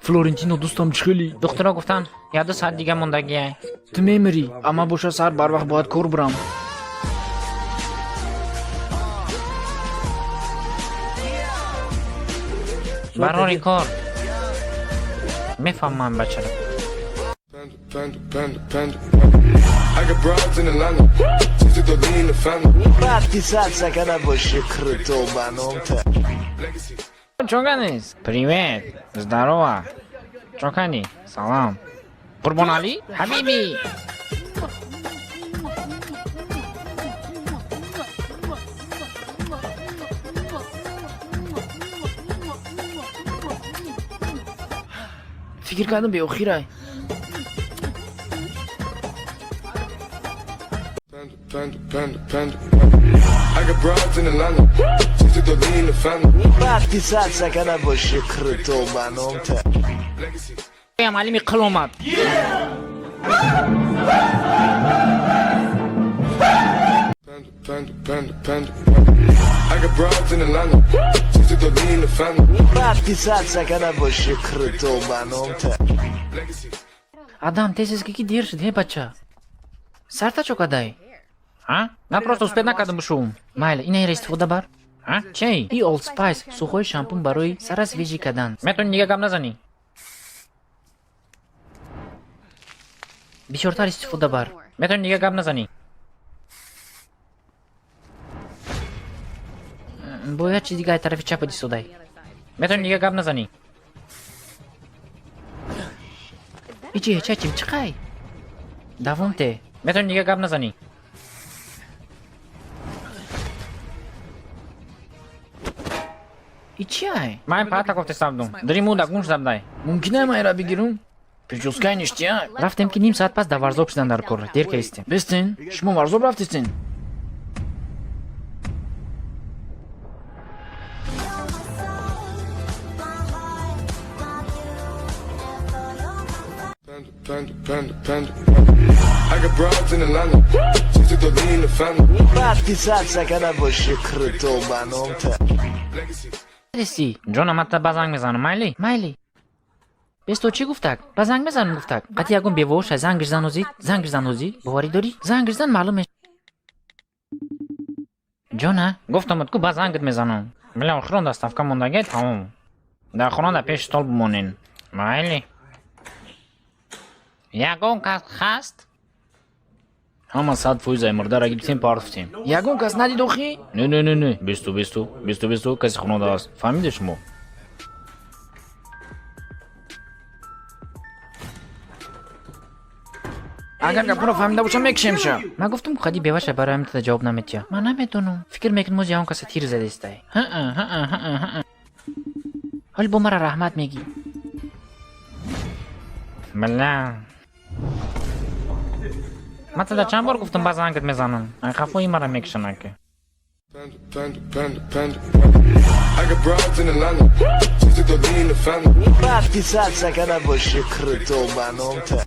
فلورنتینو دوستم چخیلی؟ دخترها گفتن یا 2 ساعت دیگه موندگیه. تو میمری اما باشه سر بر وقت باید کار برم. برای کار میفهمم بچه رو. I got broads in Atlanta. She's a dog in the family. Подписаться, когда больше круто баном-то. Чоганис, привет, здорово. Чокани, салам. Курбон Али, Хабиби. فکر کردم به اخیره. Panda. I got broads in Atlanta. She's a dog in the family. Подписаться, когда больше круто баном-то. یا معلمی قل اومد. Panda. I got broads in Atlanta. She's a dog in the family. Подписаться, когда больше круто баном-то. Адам, тезис какие держит, бача? Сарта чокадай? А? Я просто успеть накадам шум. Майля, ина истифода бар? А? Чей? И Old Spice, сухой шампунь барои сара свежий кадан. Метон нигде гам назани. Бишортар истифода бар. Метон нигде гам назани. Бояд чи дигай тарафи чапа ди судай. Метон нигде гам назани. Ичи хечачим чикай. Давом те. Метон нигде гам назани. Ичи ай. Май пата кофте сабдум. Дримуда гунш забдай. Мумкина майра бигирум? Прическай ништия. Рафтем ки ним саат пас да варзоб шидан дар кор. Дер кайстем. Бестин? Шумо варзоб рафтистин? Panda. I got broads in Atlanta. She's a dog in the family. Подписаться, когда больше круто баном-то. Реси. Джона мата базанг мезанам, майли? Майли. Бесто чи гуфтак? Ба занг мезанам гуфтак. Қати ягон бевоша зангиш занозид? Бовари дори? Зангиш зан маълуме. Джона? گفتم اتکو بازنگت میزنم. بله خرون دستم که موندگی تمام. در خونه در پیش stol بمونین. مایلی. یکون کس خست؟ Ама сад фуйзай мурдара гибтим партфтим. Ягон кас надид охи? Не. Бесту. Каси хунуда аст. Фамиде шумо? Агар гапуро фаҳмида бошам мекушемша. Ман гуфтум хади беваша барои ҳамин тада ҷавоб наметия. Ман наметонам. Фикр мекунам моз ягон каса тир задестай. ҳоли бо мара раҳмат мегӣ. بله. من تا چند بار گفتم بازنگت میزنم. خفایی مرا میکشن که. Panda. I got broads in Atlanta. She's a dog in the family. Подписаться, когда больше круто баном-то.